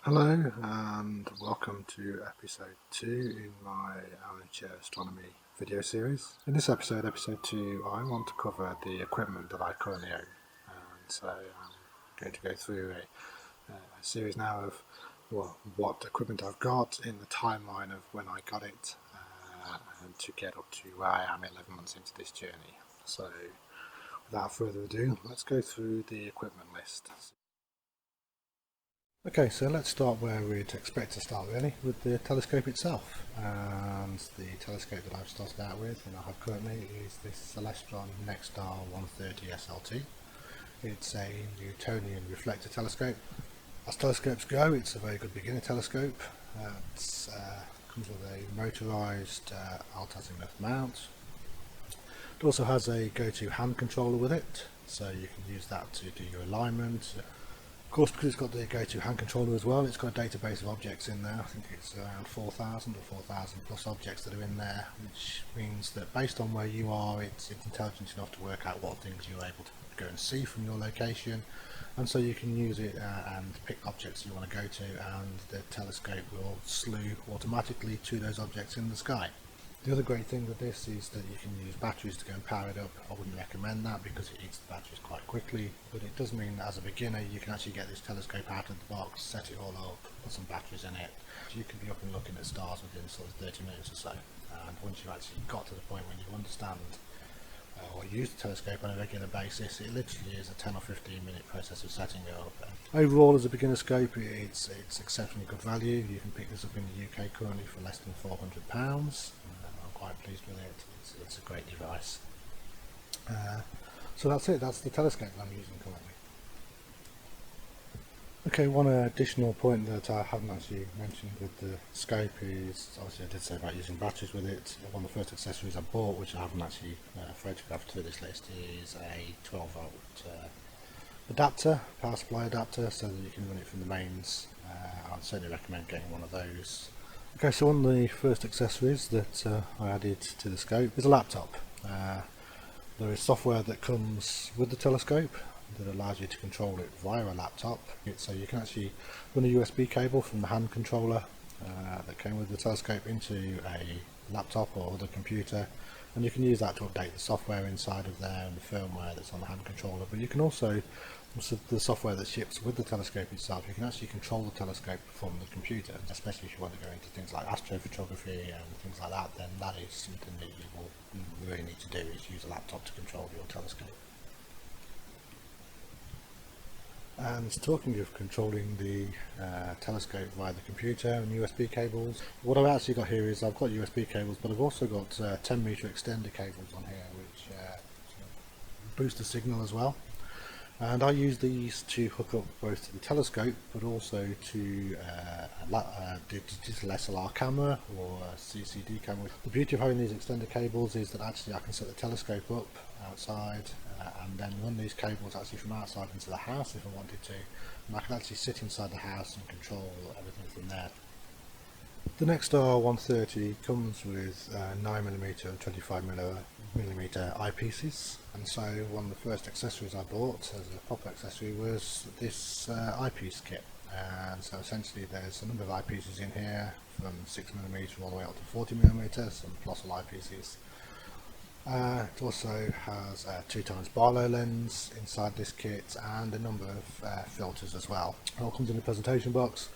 Hello and welcome to episode 2 in my amateur astronomy video series. In this episode, episode 2, I want to cover the equipment that I currently own. And so I'm going to go through a series now of what equipment I've got in the timeline of when I got it and to get up to where I am 11 months into this journey. So without further ado, let's go through the equipment list. Okay, so let's start where we'd expect to start really, with the telescope itself. And the telescope that I've started out with and I have currently is this Celestron Nexstar 130 SLT. It's a Newtonian reflector telescope. As telescopes go, it's a very good beginner telescope. It comes with a motorised alt-azimuth mount. It also has a go-to hand controller with it, so you can use that to do your alignment. Of course, because it's got the go-to hand controller as well, it's got a database of objects in there. I think it's around 4,000 or 4,000 plus objects that are in there, which means that based on where you are, it's intelligent enough to work out what things you're able to go and see from your location, and so you can use it and pick objects you want to go to, and the telescope will slew automatically to those objects in the sky. The other great thing with this is that you can use batteries to go and power it up. I wouldn't recommend that because it eats the batteries quite quickly, but it does mean that as a beginner you can actually get this telescope out of the box, set it all up, put some batteries in it. So you can be up and looking at stars within sort of 30 minutes or so. And once you've actually got to the point when you understand or use the telescope on a regular basis, it literally is a 10 or 15 minute process of setting it up. Overall, as a beginner scope, it's exceptionally good value. You can pick this up in the UK currently for less than £400. Quite pleased with it. It's a great device. So that's it. That's the telescope that I'm using currently. Okay, one additional point that I haven't actually mentioned with the scope is, obviously I did say about using batteries with it. One of the first accessories I bought, which I haven't actually photographed to this list, is a 12 volt adapter, power supply adapter, so that you can run it from the mains. I'd certainly recommend getting one of those. Okay, so one of the first accessories that I added to the scope is a laptop. There is software that comes with the telescope that allows you to control it via a laptop. So you can actually run a USB cable from the hand controller that came with the telescope into a laptop or other computer, and you can use that to update the software inside of there and the firmware that's on the hand controller. But you can also, the software that ships with the telescope itself, you can actually control the telescope from the computer, especially if you want to go into things like astrophotography and things like that. Then that is something that you will really need to do, is use a laptop to control your telescope. And talking of controlling the telescope via the computer and USB cables, what I've actually got here is I've got USB cables, but I've also got 10 meter extender cables on here, which boost the signal as well. And I use these to hook up both to the telescope, but also to a digital SLR camera or a CCD camera. The beauty of having these extender cables is that actually I can set the telescope up outside and then run these cables actually from outside into the house if I wanted to. And I can actually sit inside the house and control everything from there. The Nexstar 130 comes with 9mm and 25mm eyepieces, and so one of the first accessories I bought as a proper accessory was this eyepiece kit. And so essentially there's a number of eyepieces in here from 6mm all the way up to 40mm, some colossal eyepieces. It also has a 2x Barlow lens inside this kit and a number of filters as well. It all comes in a presentation box.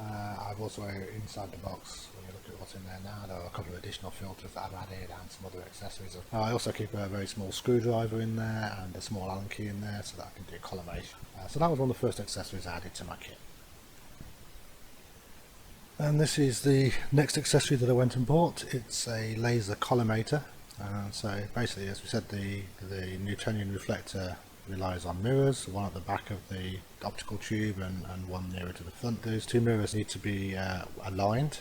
I've also, inside the box, when you look at what's in there now, there are a couple of additional filters that I've added and some other accessories. I also keep a very small screwdriver in there and a small Allen key in there so that I can do collimation. So that was one of the first accessories I added to my kit. And this is the next accessory that I went and bought. It's a laser collimator. So basically, as we said, the Newtonian reflector relies on mirrors, one at the back of the optical tube and one nearer to the front. Those two mirrors need to be aligned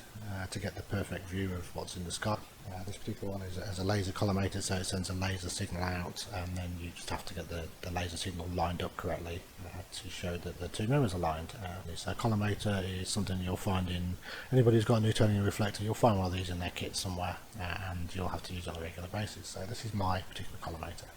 to get the perfect view of what's in the sky. This particular one is a laser collimator, so it sends a laser signal out, and then you just have to get the laser signal lined up correctly to show that the two mirrors are aligned. This collimator is something you'll find in anybody who's got a Newtonian reflector. You'll find one of these in their kit somewhere, and you'll have to use it on a regular basis. So this is my particular collimator.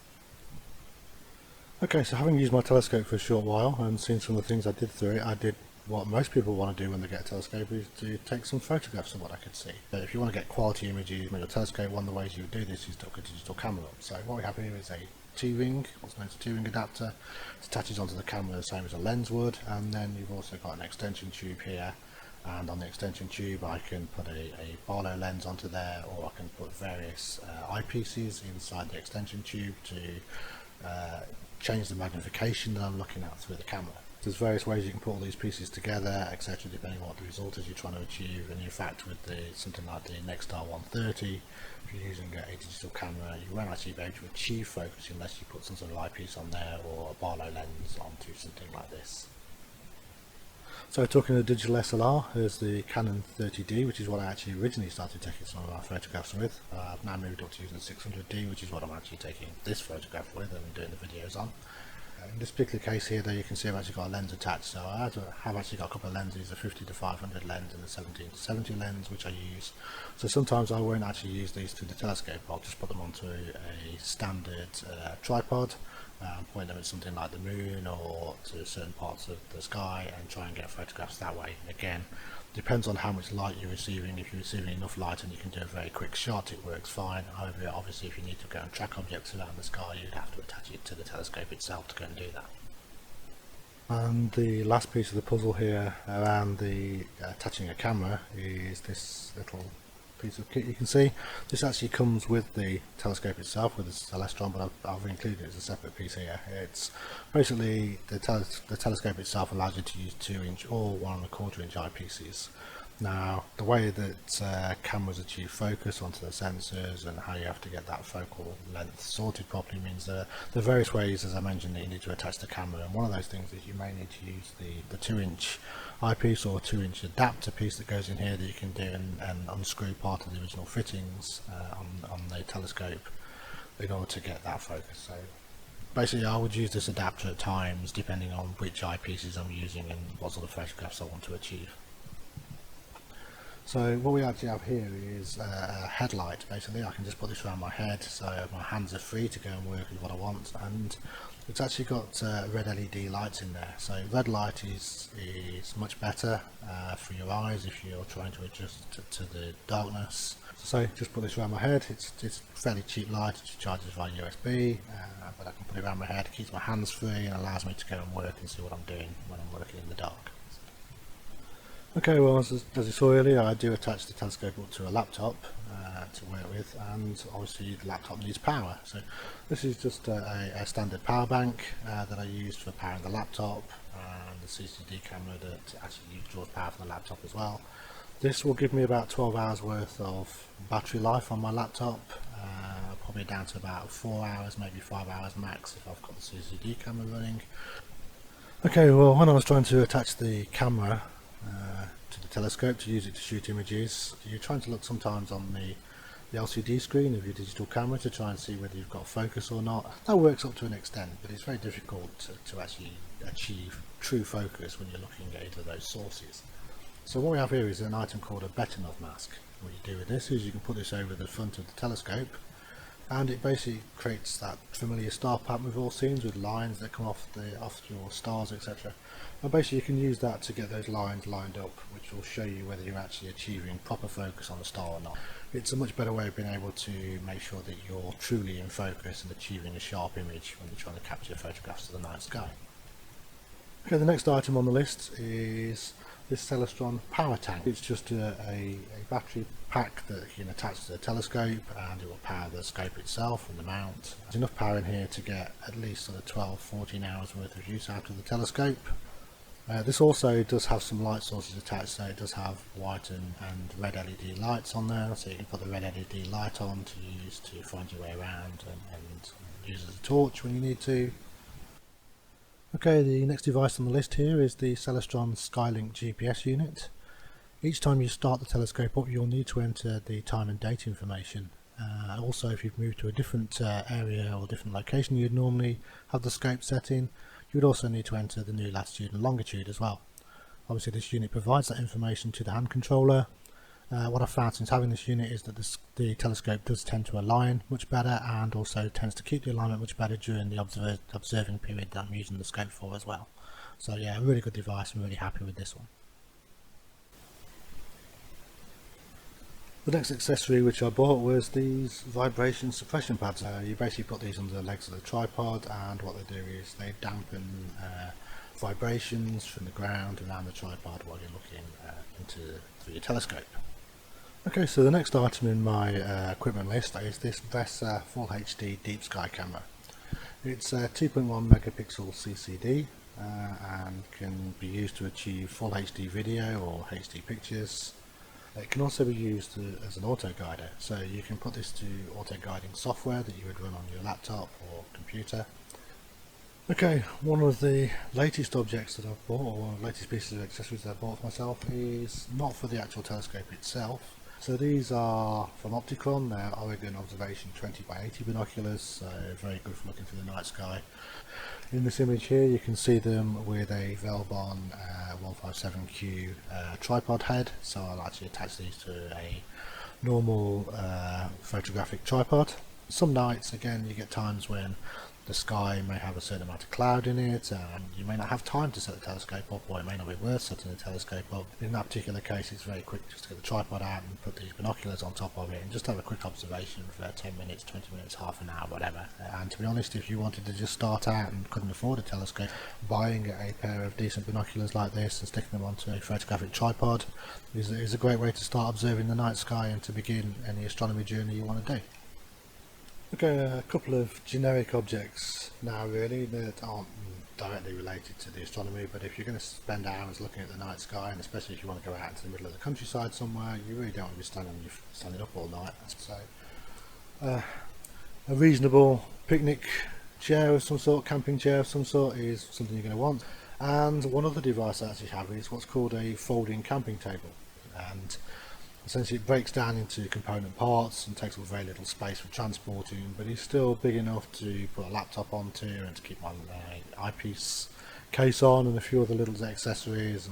Okay, so having used my telescope for a short while and seen some of the things I did through it, I did what most people want to do when they get a telescope is to take some photographs of what I could see. But if you want to get quality images with your telescope, one of the ways you would do this is to hook a digital camera up. So what we have here is a T-ring, what's known as a T-ring adapter. It attaches onto the camera the same as a lens would, and then you've also got an extension tube here, and on the extension tube I can put a Barlow lens onto there, or I can put various eyepieces inside the extension tube to change the magnification that I'm looking at through the camera. There's various ways you can put all these pieces together, etc., depending on what the result is you're trying to achieve. And in fact, with something like the Nexstar 130, if you're using a digital camera, you won't actually be able to achieve focus unless you put some sort of eyepiece on there or a Barlow lens onto something like this. So talking of digital SLR, here's the Canon 30D, which is what I actually originally started taking some of my photographs with. I've now moved up to using the 600D, which is what I'm actually taking this photograph with and doing the videos on. In this particular case here, though, you can see I've actually got a lens attached, so I have actually got a couple of lenses, a 50 to 500 lens and a 17 to 70 lens, which I use. So sometimes I won't actually use these through the telescope, I'll just put them onto a standard tripod, point them at something like the moon or to certain parts of the sky and try and get photographs that way. Again, depends on how much light you're receiving. If you're receiving enough light and you can do a very quick shot, it works fine. However, obviously if you need to go and track objects around the sky, you'd have to attach it to the telescope itself to go and do that. And the last piece of the puzzle here around the attaching a camera is this little piece of kit you can see. This actually comes with the telescope itself, with the Celestron, but I've included it as a separate piece here. It's basically the telescope itself allows you to use 2-inch or 1 1/4 inch eyepieces. Now, the way that cameras achieve focus onto the sensors and how you have to get that focal length sorted properly means there are various ways, as I mentioned, that you need to attach the camera, and one of those things is you may need to use the 2-inch eyepiece or 2-inch adapter piece that goes in here that you can do and unscrew part of the original fittings on the telescope in order to get that focus. So basically I would use this adapter at times depending on which eyepieces I'm using and what sort of photographs I want to achieve. So what we actually have here is a headlight. Basically I can just put this around my head so my hands are free to go and work with what I want, and it's actually got red LED lights in there. So red light is much better for your eyes if you're trying to adjust to the darkness. So just put this around my head. It's fairly cheap light, it charges via USB, but I can put it around my head, keeps my hands free and allows me to go and work and see what I'm doing when I'm working in the dark. Okay, well, as you saw earlier, I do attach the telescope up to a laptop to work with, and obviously the laptop needs power. So this is just a standard power bank that I use for powering the laptop, and the CCD camera that actually draws power from the laptop as well. This will give me about 12 hours worth of battery life on my laptop, probably down to about 4 hours, maybe 5 hours max if I've got the CCD camera running. Okay, well, when I was trying to attach the camera to the telescope to use it to shoot images, you're trying to look sometimes on the LCD screen of your digital camera to try and see whether you've got focus or not. That works up to an extent, but it's very difficult to actually achieve true focus when you're looking at either of those sources. So what we have here is an item called a Bahtinov mask. What you do with this is you can put this over the front of the telescope, and it basically creates that familiar star pattern we've all seen with lines that come off your stars, etc. And basically you can use that to get those lines lined up, which will show you whether you're actually achieving proper focus on the star or not. It's a much better way of being able to make sure that you're truly in focus and achieving a sharp image when you're trying to capture photographs of the night sky. Okay, the next item on the list is this Celestron Powertank. It's just a battery pack that you can attach to the telescope, and it will power the scope itself and the mount. There's enough power in here to get at least sort of 12-14 hours worth of use out of the telescope. This also does have some light sources attached, so it does have white and red LED lights on there, so you can put the red LED light on to use to find your way around and use as a torch when you need to. Okay, the next device on the list here is the Celestron Skylink GPS unit. Each time you start the telescope up, you'll need to enter the time and date information. Also, if you've moved to a different area or different location you'd normally have the scope set in, you would also need to enter the new latitude and longitude as well. Obviously this unit provides that information to the hand controller. What I've found since having this unit is that the telescope does tend to align much better, and also tends to keep the alignment much better during the observing period that I'm using the scope for as well. So yeah, a really good device. I'm really happy with this one. The next accessory which I bought was these vibration suppression pads. You basically put these under the legs of the tripod, and what they do is they dampen vibrations from the ground around the tripod while you're looking through your telescope. Okay, so the next item in my equipment list is this Bresser Full HD Deep Sky camera. It's a 2.1 megapixel CCD and can be used to achieve full HD video or HD pictures. It can also be used as an auto guider, so you can put this to auto guiding software that you would run on your laptop or computer. Okay, one of the latest objects that I've bought, or latest pieces of accessories that I bought for myself, is not for the actual telescope itself. So these are from Opticron, they're Oregon Observation 20x80 binoculars, so very good for looking through the night sky. In this image here you can see them with a Velbon 157Q tripod head, so I'll actually attach these to a normal photographic tripod. Some nights, again, you get times when the sky may have a certain amount of cloud in it and you may not have time to set the telescope up, or it may not be worth setting the telescope up. In that particular case it's very quick just to get the tripod out and put these binoculars on top of it and just have a quick observation for 10 minutes, 20 minutes, half an hour, whatever. And to be honest, if you wanted to just start out and couldn't afford a telescope, buying a pair of decent binoculars like this and sticking them onto a photographic tripod is a great way to start observing the night sky and to begin any astronomy journey you want to do. Okay, a couple of generic objects now really that aren't directly related to the astronomy, but if you're going to spend hours looking at the night sky, and especially if you want to go out into the middle of the countryside somewhere, you really don't want to be standing up all night. So a reasonable picnic chair of some sort, camping chair of some sort, is something you're going to want. And one other device I actually have is what's called a folding camping table, and essentially it breaks down into component parts and takes up very little space for transporting, but it's still big enough to put a laptop onto and to keep my eyepiece case on and a few other little accessories.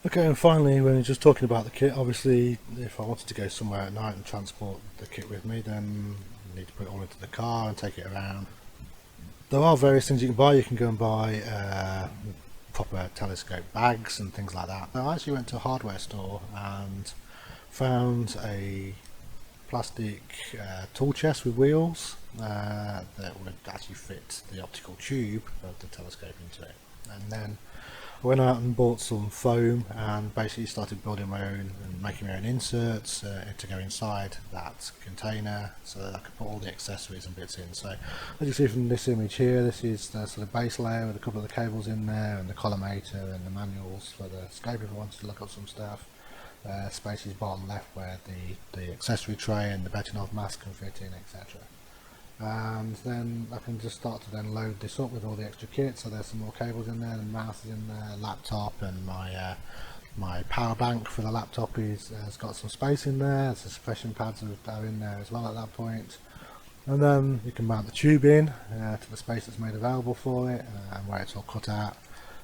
Okay, and finally, when you're just talking about the kit, obviously if I wanted to go somewhere at night and transport the kit with me, then I need to put it all into the car and take it around. There are various things you can buy. You can go and buy proper telescope bags and things like that. I actually went to a hardware store and found a plastic tool chest with wheels that would actually fit the optical tube of the telescope into it. And then I went out and bought some foam and basically started building my own and making my own inserts to go inside that container so that I could put all the accessories and bits in. So as you see from this image here, this is the sort of base layer with a couple of the cables in there and the collimator and the manuals for the scope if I wanted to look up some stuff. Space is bottom left where the accessory tray and the Bahtinov mask can fit in, etc. And then I can just start to then load this up with all the extra kit. So there's some more cables in there, the mouse is in there, laptop, and my power bank for the laptop has got some space in there. The suppression pads are in there as well at that point. And then you can mount the tube in to the space that's made available for it and where it's all cut out.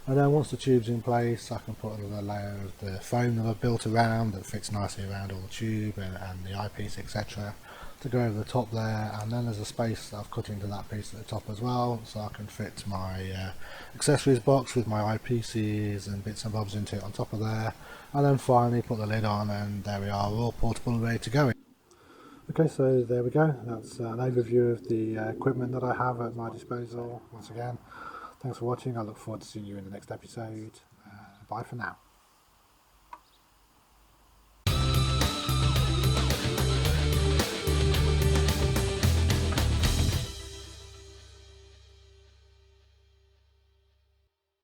And then once the tube's in place, I can put another layer of the foam that I've built around that fits nicely around all the tube and the eyepiece, etc. to go over the top there, and then there's a space that I've cut into that piece at the top as well, so I can fit my accessories box with my eyepieces and bits and bobs into it on top of there, and then finally put the lid on, and there we are, all portable and ready to go. Okay, so there we go, that's an overview of the equipment that I have at my disposal. Once again, thanks for watching, I look forward to seeing you in the next episode. Bye for now.